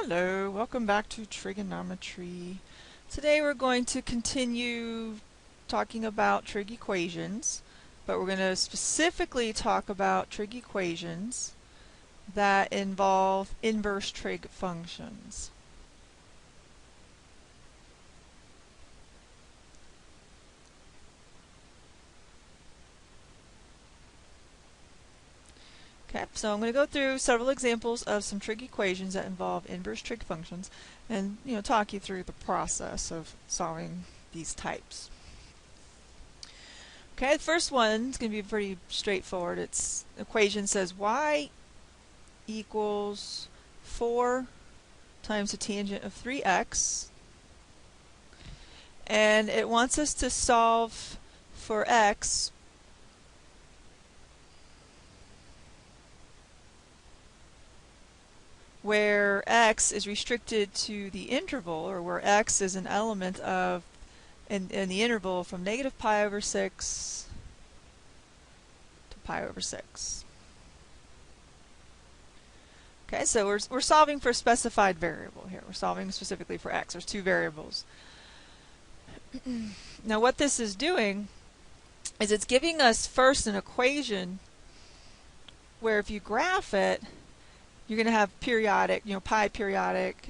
Hello, welcome back to trigonometry. Today we're going to continue talking about trig equations, but we're going to specifically talk about trig equations that involve inverse trig functions. Okay, so I'm going to go through several examples of some trig equations that involve inverse trig functions and talk you through the process of solving these types. Okay, the first one is going to be pretty straightforward. Its equation says y equals 4 times the tangent of 3x, and it wants us to solve for x where x is restricted to the interval, or where x is an element of in the interval from negative pi over 6 to pi over 6. Okay, so we're solving for a specified variable here. We're solving specifically for x. There's two variables. Now what this is doing is it's giving us first an equation where if you graph it, you're going to have periodic, pi periodic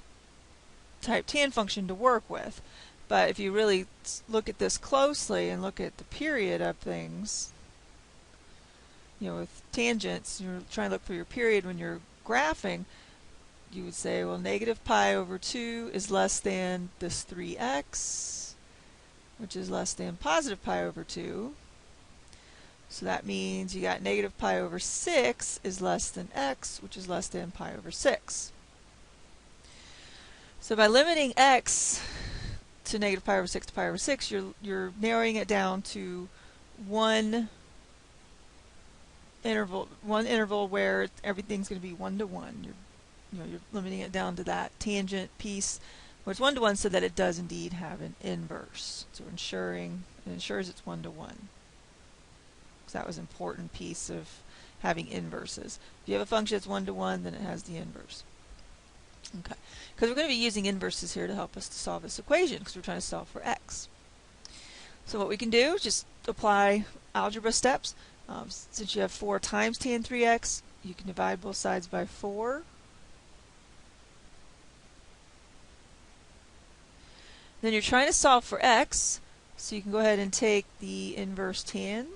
type tan function to work with. But if you really look at this closely and look at the period of things, with tangents, you're trying to look for your period when you're graphing, you would say, well, negative pi over 2 is less than this 3x, which is less than positive pi over 2. So that means you got negative pi over 6 is less than x, which is less than pi over 6. So by limiting x to negative pi over 6 to pi over 6, you're narrowing it down to one interval where everything's going to be 1 to 1. You're limiting it down to that tangent piece where it's 1 to 1 so that it does indeed have an inverse. So it ensures it's 1 to 1. So that was an important piece of having inverses. If you have a function that's 1 to 1, then it has the inverse. Okay, because we're going to be using inverses here to help us to solve this equation because we're trying to solve for x. So what we can do is just apply algebra steps. Since you have 4 times tan 3x, you can divide both sides by 4. Then you're trying to solve for x, so you can go ahead and take the inverse tan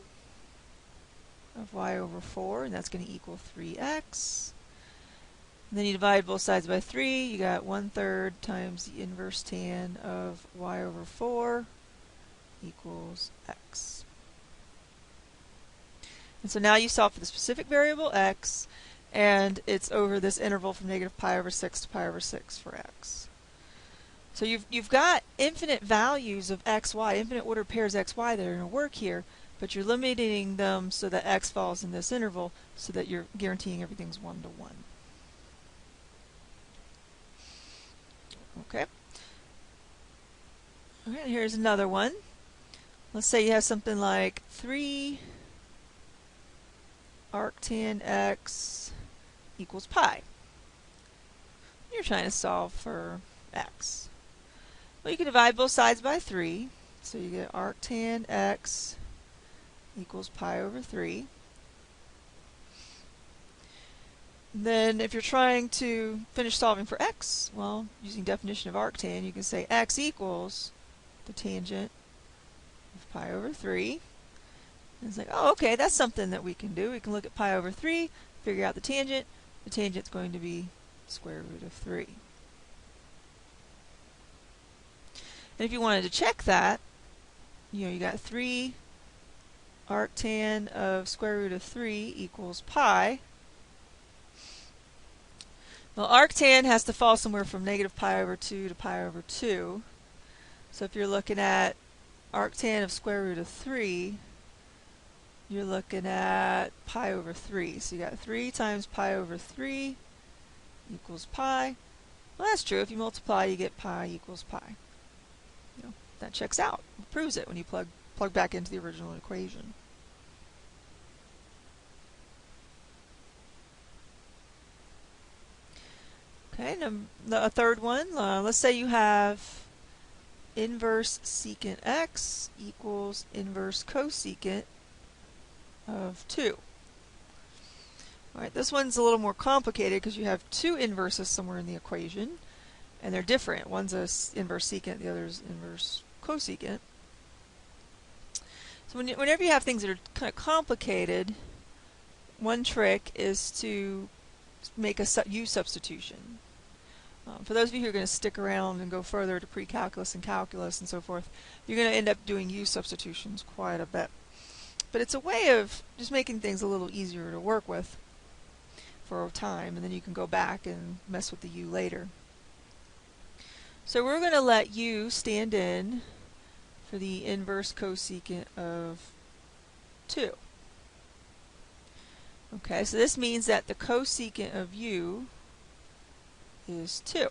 of y over 4, and that's going to equal 3x. And then you divide both sides by 3, you got 1/3 times the inverse tan of y over 4 equals x. And so now you solve for the specific variable x, and it's over this interval from negative pi over 6 to pi over 6 for x. So you've got infinite values of x, y, infinite order pairs x, y that are going to work here, but you're limiting them so that x falls in this interval so that you're guaranteeing everything's 1 to 1. Okay. Alright, here's another one. Let's say you have something like 3 arctan x equals pi. You're trying to solve for x. Well, you can divide both sides by 3, so you get arctan x equals pi over 3. Then if you're trying to finish solving for x, well, using definition of arctan, you can say x equals the tangent of pi over 3. And it's like, oh, okay, that's something that we can do. We can look at pi over 3, figure out the tangent. The tangent's going to be square root of 3. And if you wanted to check that, you got 3 arctan of square root of 3 equals pi. Well, arctan has to fall somewhere from negative pi over 2 to pi over 2. So if you're looking at arctan of square root of 3, you're looking at pi over 3. So you got 3 times pi over 3 equals pi. Well, that's true. If you multiply, you get pi equals pi. That checks out. It proves it when you plug back into the original equation. Okay, a third one. Let's say you have inverse secant x equals inverse cosecant of 2. Alright, this one's a little more complicated because you have two inverses somewhere in the equation, and they're different. One's a inverse secant, the other's inverse cosecant. So whenever you have things that are kind of complicated, one trick is to make a u substitution. For those of you who are going to stick around and go further to pre-calculus and calculus and so forth, you're going to end up doing u substitutions quite a bit. But it's a way of just making things a little easier to work with for a time, and then you can go back and mess with the u later. So we're going to let u stand in for the inverse cosecant of 2. Okay, so this means that the cosecant of u is 2.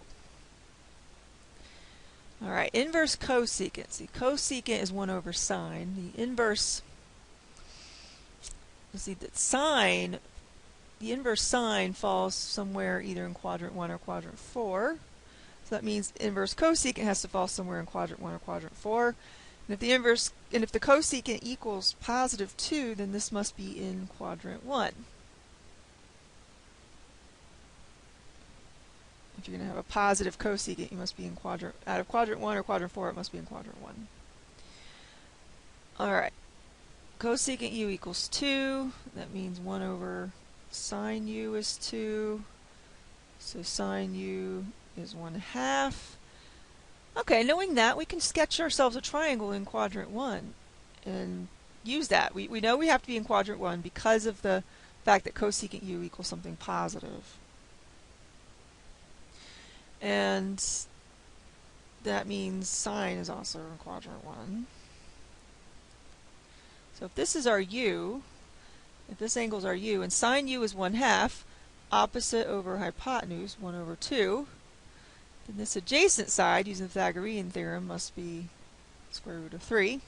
Alright, inverse cosecant. See, cosecant is 1 over sine. The inverse, let's see, the inverse sine falls somewhere either in quadrant 1 or quadrant 4. So that means inverse cosecant has to fall somewhere in quadrant 1 or quadrant 4. And if the cosecant equals positive 2, then this must be in quadrant 1. If you're going to have a positive cosecant, you must be in out of quadrant 1 or quadrant 4, it must be in quadrant 1. Alright, cosecant u equals 2. That means 1 over sine u is 2. So sine u is 1/2. Okay, knowing that, we can sketch ourselves a triangle in quadrant 1 and use that. We know we have to be in quadrant 1 because of the fact that cosecant u equals something positive. And that means sine is also in quadrant 1. So if this is our u, if this angle is our u, and sine u is 1/2, opposite over hypotenuse, 1 over 2, then this adjacent side, using the Pythagorean theorem, must be square root of 3.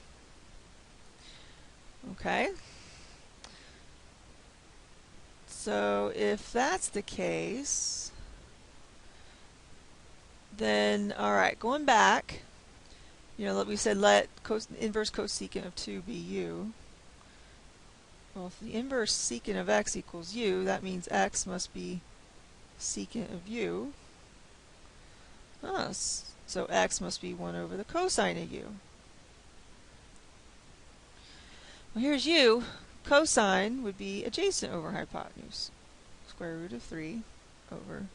Okay. So if that's the case, then, alright, going back, we said let inverse cosecant of 2 be u. Well, if the inverse secant of x equals u, that means x must be secant of u. So x must be 1 over the cosine of u. Well, here's u. Cosine would be adjacent over hypotenuse. Square root of 3 over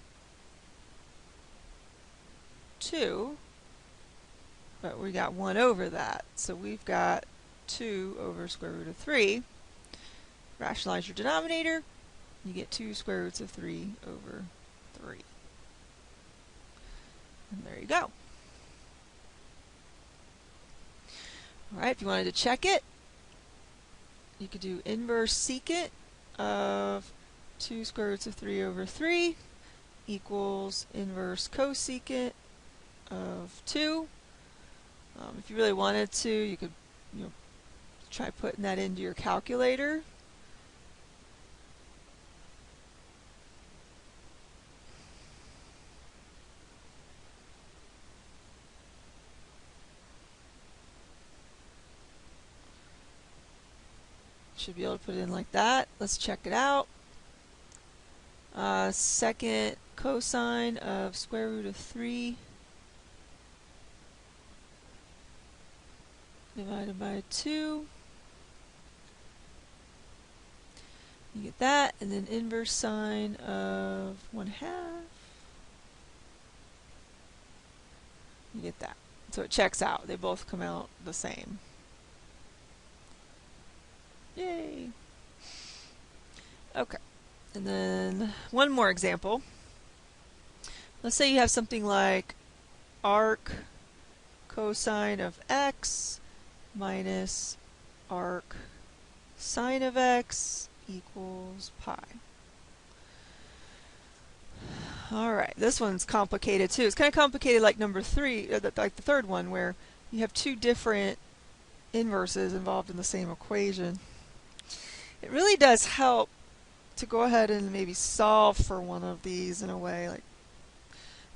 2. But we got 1 over that. So we've got 2 over square root of 3. Rationalize your denominator. You get 2 square roots of 3 over 3. And there you go. Alright, if you wanted to check it, you could do inverse secant of 2 square roots of 3 over 3 equals inverse cosecant of 2. If you really wanted to, you could try putting that into your calculator. Should be able to put it in like that. Let's check it out. Second cosine of square root of 3 divided by 2. You get that, and then inverse sine of 1/2. You get that. So it checks out. They both come out the same. Yay! Okay, and then one more example. Let's say you have something like arc cosine of x minus arc sine of x equals pi. Alright, this one's complicated too. It's kind of complicated like number 3, like the third one, where you have two different inverses involved in the same equation. It really does help to go ahead and maybe solve for one of these in a way. Like,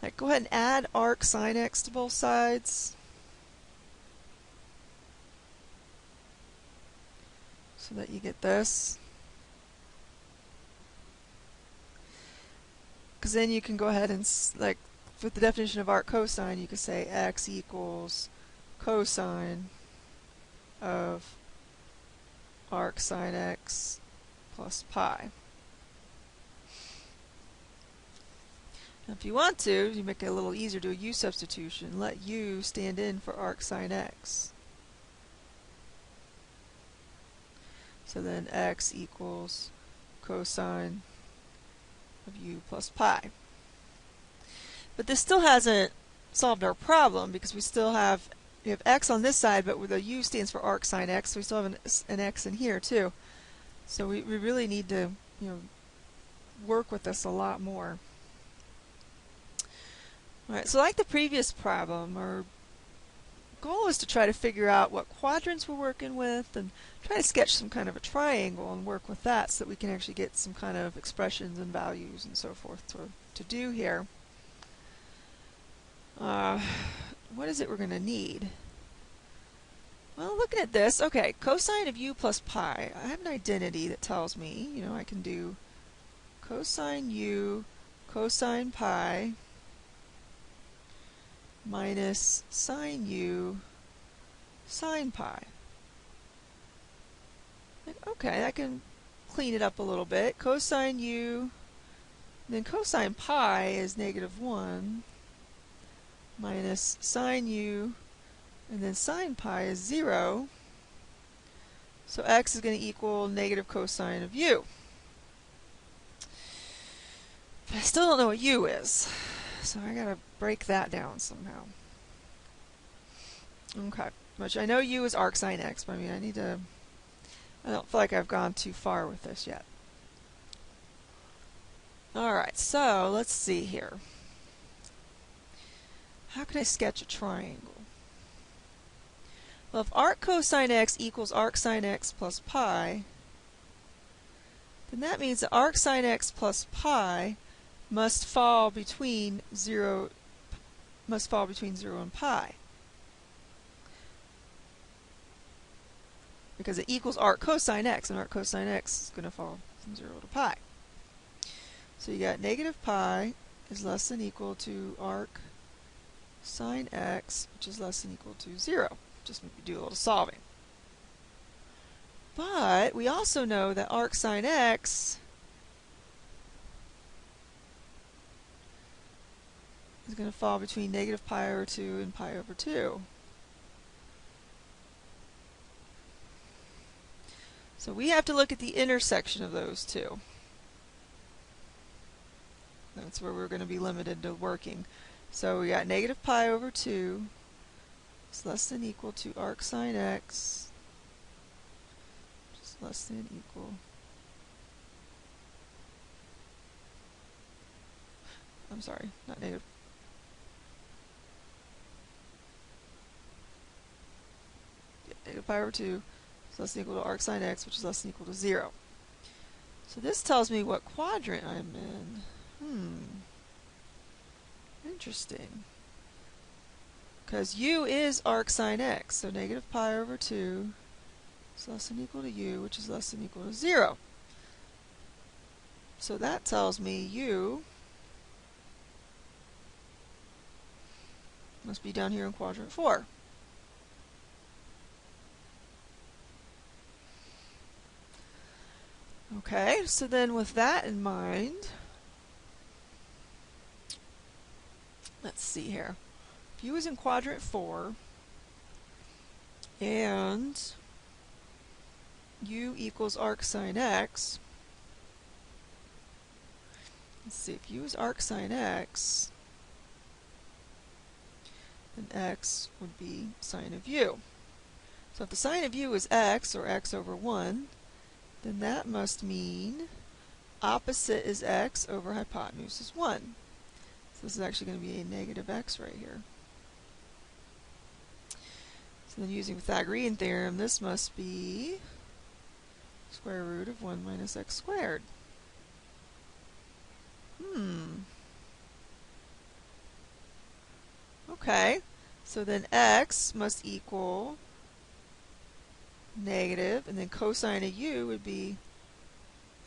Like, go ahead and add arc sine x to both sides. So that you get this. Because then you can go ahead and, like, with the definition of arc cosine, you could say x equals cosine of arc sine x plus pi. Now if you want to, you make it a little easier, do a u substitution. Let u stand in for arc sine x. So then x equals cosine of u plus pi. But this still hasn't solved our problem because we still have, we have x on this side, but the u stands for arc sine x, so we still have an x in here too. So we really need to, work with this a lot more. Alright, so like the previous problem, our goal is to try to figure out what quadrants we're working with and try to sketch some kind of a triangle and work with that so that we can actually get some kind of expressions and values and so forth to do here. What is it we're going to need? Well, looking at this, okay, cosine of u plus pi. I have an identity that tells me, I can do cosine u cosine pi minus sine u sine pi. Okay, I can clean it up a little bit. Cosine u, then cosine pi is -1 minus sine u, and then sine pi is 0. So x is going to equal negative cosine of u. But I still don't know what u is. So I got to break that down somehow. Okay, which I know u is arc sine x, but I don't feel like I've gone too far with this yet. Alright, so let's see here. How can I sketch a triangle? Well, if arc cosine x equals arc sine x plus pi, then that means that arc sine x plus pi must fall between 0 and pi. Because it equals arc cosine x, and arc cosine x is going to fall from 0 to pi. So you got negative pi is less than equal to arc sine x, which is less than equal to 0. Just maybe do a little solving. But we also know that arc sine x is going to fall between negative pi over 2 and pi over 2. So we have to look at the intersection of those two. That's where we're going to be limited to working. So we got negative pi over 2 is less than equal to arc sine x, which is less than equal. I'm sorry, not negative. Yeah, negative pi over 2 is less than equal to arc sine x, which is less than equal to 0. So this tells me what quadrant I'm in. Interesting. Because u is arc sine x, so negative pi over 2 is less than equal to u, which is less than equal to 0. So that tells me u must be down here in quadrant 4. Okay, so then with that in mind, let's see here. If u is in quadrant 4 and u equals arc sine x, let's see, if u is arc sine x, then x would be sine of u. So if the sine of u is x, or x over 1, then that must mean opposite is x over hypotenuse is 1. So this is actually going to be a negative x right here. So then using Pythagorean theorem, this must be square root of 1 minus x squared. Okay, so then x must equal negative, and then cosine of u would be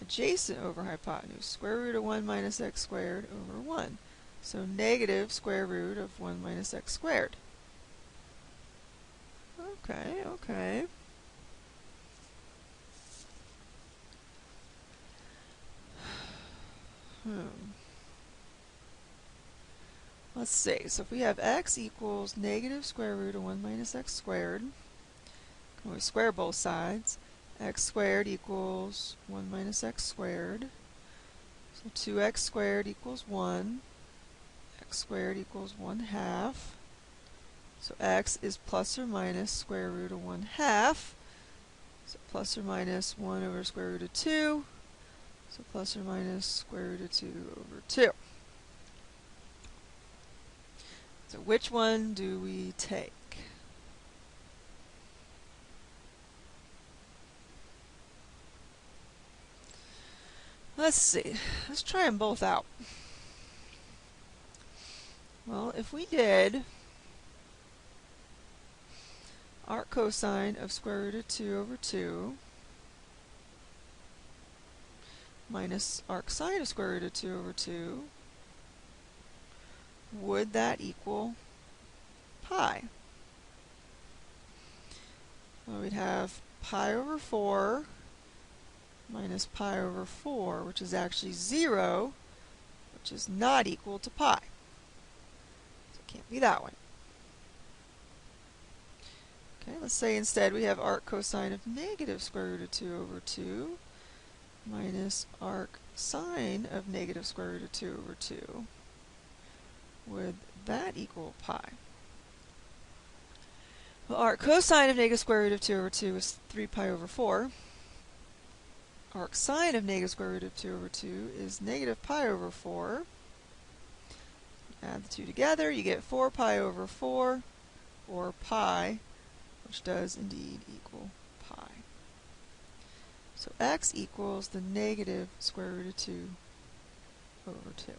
adjacent over hypotenuse. Square root of 1 minus x squared over 1. So negative square root of 1 minus x squared. Okay, okay. Let's see. So if we have x equals negative square root of 1 minus x squared, can always square both sides. X squared equals 1 minus x squared. So 2x squared equals 1. X squared equals 1/2. So x is plus or minus square root of 1/2. So plus or minus 1 over square root of 2. So plus or minus square root of 2 over 2. So which one do we take? Let's see. Let's try them both out. Well, if we did arc cosine of square root of 2 over 2 minus arc sine of square root of 2 over 2, would that equal pi? Well, we'd have pi over 4 minus pi over 4, which is actually 0, which is not equal to pi. So it can't be that one. Okay, let's say instead we have arc cosine of negative square root of 2 over 2 minus arc sine of negative square root of 2 over 2. Would that equal pi? Well, arc cosine of negative square root of 2 over 2 is 3 pi over 4. Arc sine of negative square root of 2 over 2 is negative pi over 4. Add the two together, you get 4 pi over 4, or pi, which does indeed equal pi. So x equals the negative square root of 2 over 2.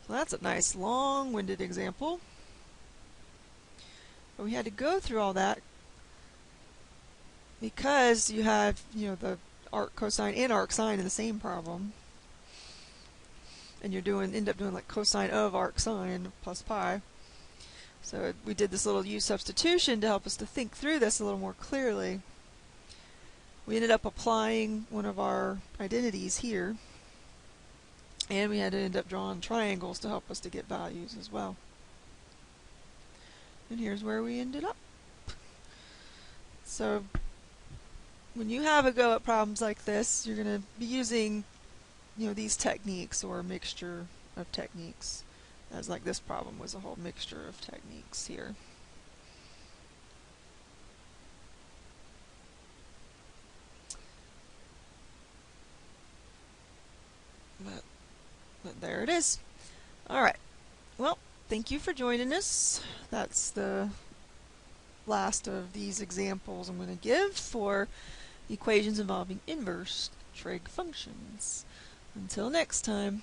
So that's a nice long-winded example. But we had to go through all that because you have, the arc cosine and arc sine in the same problem. And you're end up doing like cosine of arc sine plus pi. So we did this little u substitution to help us to think through this a little more clearly. We ended up applying one of our identities here, and we had to end up drawing triangles to help us to get values as well. And here's where we ended up. So when you have a go at problems like this, you're going to be using these techniques or a mixture of techniques, as like this problem was a whole mixture of techniques here. But there it is. Alright, well, thank you for joining us. That's the last of these examples I'm going to give for equations involving inverse trig functions. Until next time.